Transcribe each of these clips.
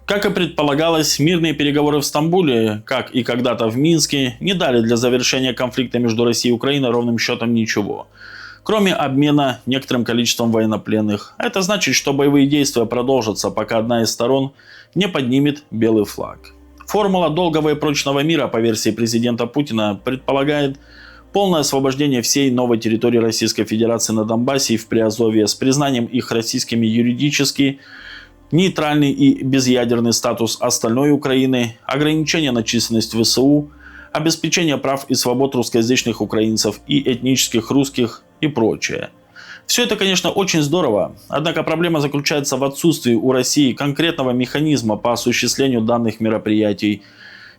Как и предполагалось, мирные переговоры в Стамбуле, как и когда-то в Минске, не дали для завершения конфликта между Россией и Украиной ровным счетом ничего, кроме обмена некоторым количеством военнопленных. Это значит, что боевые действия продолжатся, пока одна из сторон не поднимет белый флаг. Формула долгого и прочного мира, по версии президента Путина, предполагает полное освобождение всей новой территории Российской Федерации на Донбассе и в Приазовье с признанием их российскими юридически, нейтральный и безъядерный статус остальной Украины, ограничение на численность ВСУ, обеспечение прав и свобод русскоязычных украинцев и этнических русских и прочее. Все это, конечно, очень здорово, однако проблема заключается в отсутствии у России конкретного механизма по осуществлению данных мероприятий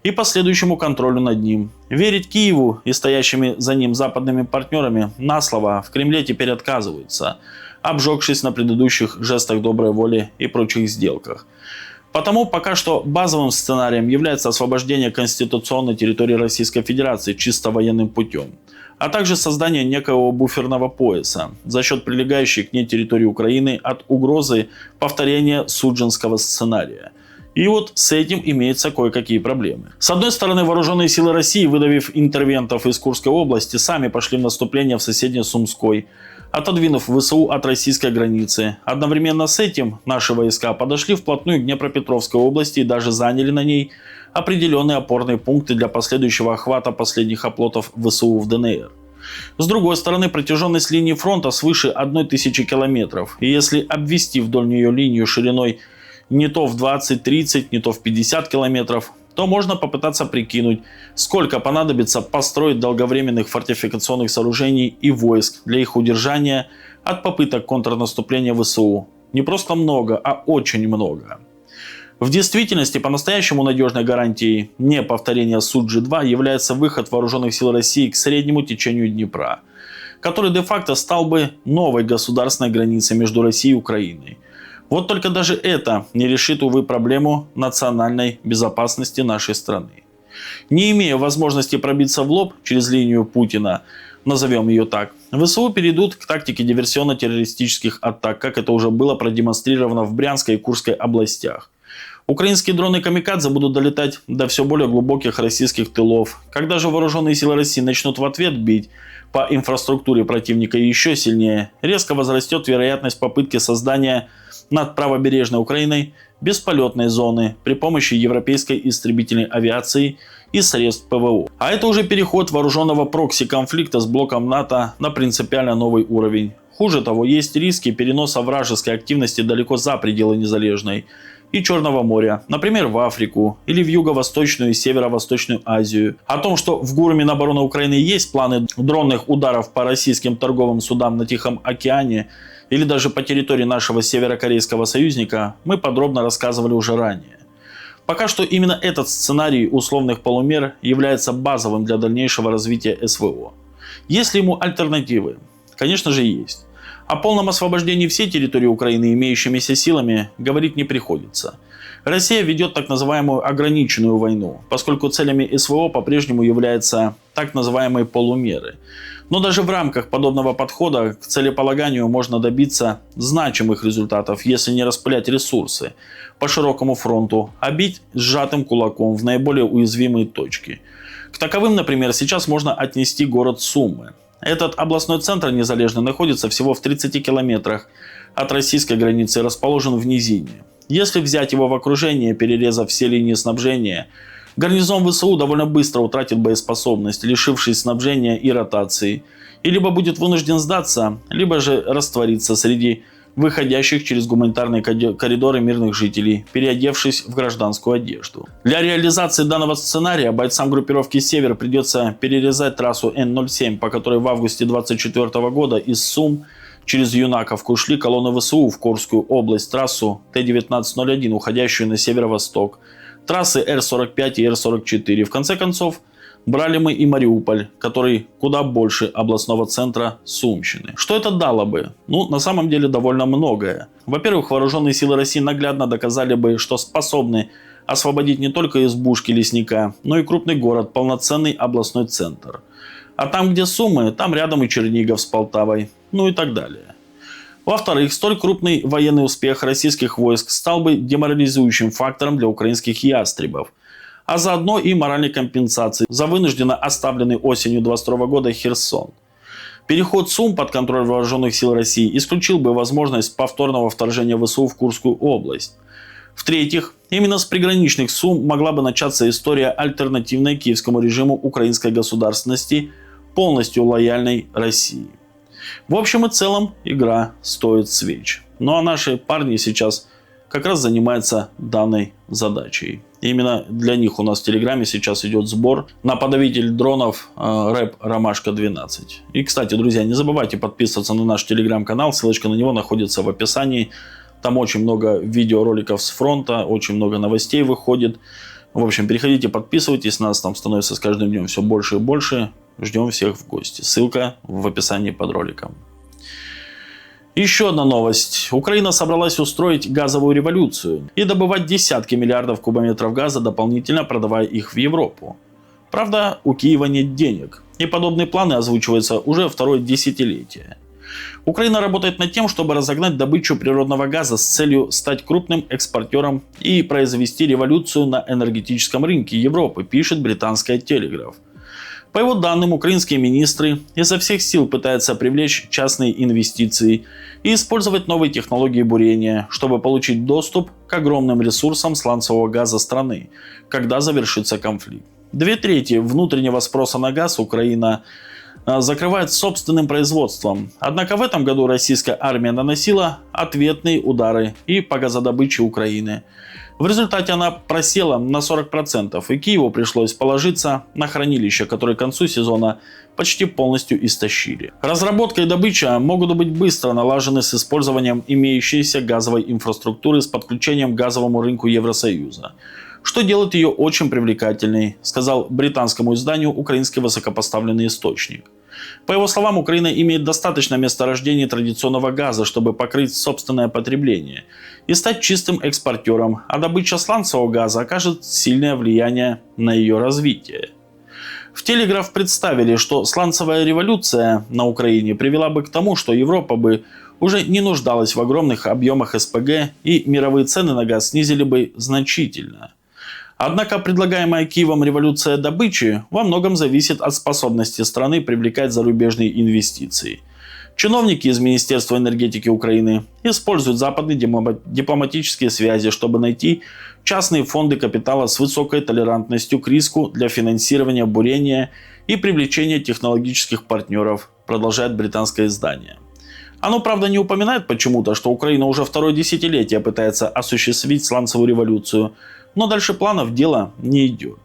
и последующему контролю над ним. Верить Киеву и стоящими за ним западными партнерами на слово в Кремле теперь отказываются, обжегшись на предыдущих жестах доброй воли и прочих сделках. Потому пока что базовым сценарием является освобождение конституционной территории Российской Федерации чисто военным путем, а также создание некоего буферного пояса за счет прилегающей к ней территории Украины от угрозы повторения судженского сценария. И вот с этим имеются кое-какие проблемы. С одной стороны, вооруженные силы России, выдавив интервентов из Курской области, сами пошли в наступление в соседней Сумской, отодвинув ВСУ от российской границы. Одновременно с этим наши войска подошли вплотную к Днепропетровской области и даже заняли на ней определенные опорные пункты для последующего охвата последних оплотов ВСУ в ДНР. С другой стороны, протяженность линии фронта свыше 1000 километров. И если обвести вдоль нее линию шириной не то в 20-30, не то в 50 километров, то можно попытаться прикинуть, сколько понадобится построить долговременных фортификационных сооружений и войск для их удержания от попыток контрнаступления ВСУ. Не просто много, а очень много. В действительности, по-настоящему надежной гарантией неповторения Суджи-2 является выход вооруженных сил России к среднему течению Днепра, который де-факто стал бы новой государственной границей между Россией и Украиной. Вот только даже это не решит, увы, проблему национальной безопасности нашей страны. Не имея возможности пробиться в лоб через линию Путина, назовем ее так, ВСУ перейдут к тактике диверсионно-террористических атак, как это уже было продемонстрировано в Брянской и Курской областях. Украинские дроны-камикадзе будут долетать до все более глубоких российских тылов. Когда же вооруженные силы России начнут в ответ бить по инфраструктуре противника еще сильнее, резко возрастет вероятность попытки создания над правобережной Украиной бесполетной зоны при помощи европейской истребительной авиации и средств ПВО. А это уже переход вооруженного прокси-конфликта с блоком НАТО на принципиально новый уровень. Хуже того, есть риски переноса вражеской активности далеко за пределы Незалежной и Черного моря, например, в Африку или в Юго-Восточную и Северо-Восточную Азию. О том, что в ГУР Минобороны Украины есть планы дронных ударов по российским торговым судам на Тихом океане или даже по территории нашего северокорейского союзника, мы подробно рассказывали уже ранее. Пока что именно этот сценарий условных полумер является базовым для дальнейшего развития СВО. Есть ли ему альтернативы? Конечно же есть. О полном освобождении всей территории Украины имеющимися силами говорить не приходится. Россия ведет так называемую ограниченную войну, поскольку целями СВО по-прежнему являются так называемые полумеры. Но даже в рамках подобного подхода к целеполаганию можно добиться значимых результатов, если не распылять ресурсы по широкому фронту, а бить сжатым кулаком в наиболее уязвимые точки. К таковым, например, сейчас можно отнести город Сумы. Этот областной центр Незалежный находится всего в 30 километрах от российской границы и расположен в низине. Если взять его в окружение, перерезав все линии снабжения, гарнизон ВСУ довольно быстро утратит боеспособность, лишившись снабжения и ротации, и либо будет вынужден сдаться, либо же раствориться среди выходящих через гуманитарные коридоры мирных жителей, переодевшись в гражданскую одежду. Для реализации данного сценария бойцам группировки «Север» придется перерезать трассу Н-07, по которой в августе 2024 года из Сум через Юнаковку шли колонны ВСУ в Курскую область, трассу Т-1901, уходящую на северо-восток, трассы Р-45 и Р-44. В конце концов, брали мы и Мариуполь, который куда больше областного центра Сумщины. Что это дало бы? На самом деле довольно многое. Во-первых, вооруженные силы России наглядно доказали бы, что способны освободить не только избушки лесника, но и крупный город, полноценный областной центр. А там, где Сумы, там рядом и Чернигов с Полтавой, и так далее. Во-вторых, столь крупный военный успех российских войск стал бы деморализующим фактором для украинских ястребов, а заодно и моральной компенсацией за вынужденно оставленный осенью 2022 года Херсон. Переход СУМ под контроль вооруженных сил России исключил бы возможность повторного вторжения ВСУ в Курскую область. В-третьих, именно с приграничных СУМ могла бы начаться история альтернативной киевскому режиму украинской государственности, полностью лояльной России. В общем и целом, игра стоит свеч. Ну а наши парни сейчас как раз занимаются данной задачей. Именно для них у нас в Телеграме сейчас идет сбор на подавитель дронов рэп Ромашка 12. И, кстати, друзья, не забывайте подписываться на наш Телеграм-канал, ссылочка на него находится в описании. Там очень много видеороликов с фронта, очень много новостей выходит. В общем, переходите, подписывайтесь, нас там становится с каждым днем все больше и больше. Ждем всех в гости. Ссылка в описании под роликом. Еще одна новость. Украина собралась устроить газовую революцию и добывать десятки миллиардов кубометров газа, дополнительно продавая их в Европу. Правда, у Киева нет денег, и подобные планы озвучиваются уже второе десятилетие. Украина работает над тем, чтобы разогнать добычу природного газа с целью стать крупным экспортером и произвести революцию на энергетическом рынке Европы, пишет британская Telegraph. По его данным, украинские министры изо всех сил пытаются привлечь частные инвестиции и использовать новые технологии бурения, чтобы получить доступ к огромным ресурсам сланцевого газа страны, когда завершится конфликт. 2/3 внутреннего спроса на газ Украина закрывает собственным производством. Однако в этом году российская армия наносила ответные удары и по газодобыче Украины. В результате она просела на 40%, и Киеву пришлось положиться на хранилища, которые к концу сезона почти полностью истощили. Разработка и добыча могут быть быстро налажены с использованием имеющейся газовой инфраструктуры с подключением к газовому рынку Евросоюза, что делает ее очень привлекательной, сказал британскому изданию украинский высокопоставленный источник. По его словам, Украина имеет достаточно месторождений традиционного газа, чтобы покрыть собственное потребление и стать чистым экспортером, а добыча сланцевого газа окажет сильное влияние на ее развитие. В Телеграф представили, что сланцевая революция на Украине привела бы к тому, что Европа бы уже не нуждалась в огромных объемах СПГ и мировые цены на газ снизили бы значительно. Однако предлагаемая Киевом революция добычи во многом зависит от способности страны привлекать зарубежные инвестиции. Чиновники из Министерства энергетики Украины используют западные дипломатические связи, чтобы найти частные фонды капитала с высокой толерантностью к риску для финансирования бурения и привлечения технологических партнеров, продолжает британское издание. Оно, правда, не упоминает почему-то, что Украина уже второе десятилетие пытается осуществить сланцевую революцию, но дальше планов дело не идет.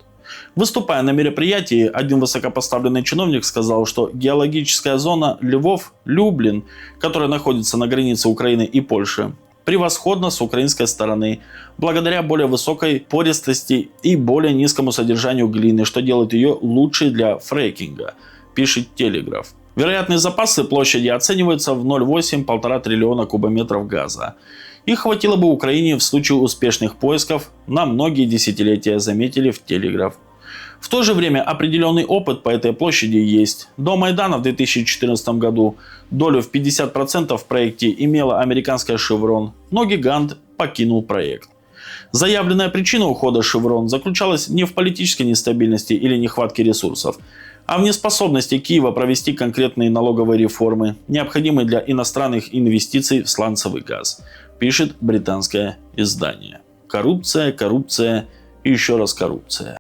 Выступая на мероприятии, один высокопоставленный чиновник сказал, что геологическая зона Львов-Люблин, которая находится на границе Украины и Польши, превосходна с украинской стороны, благодаря более высокой пористости и более низкому содержанию глины, что делает ее лучшей для фрекинга, пишет Телеграф. Вероятные запасы площади оцениваются в 0,8–1,5 триллиона кубометров газа. Их хватило бы Украине в случае успешных поисков на многие десятилетия, заметили в Телеграф. В то же время определенный опыт по этой площади есть. До Майдана в 2014 году долю в 50% в проекте имела американская Chevron, но гигант покинул проект. Заявленная причина ухода Chevron заключалась не в политической нестабильности или нехватке ресурсов, а в неспособности Киева провести конкретные налоговые реформы, необходимые для иностранных инвестиций в сланцевый газ, пишет британское издание. Коррупция, коррупция и еще раз коррупция.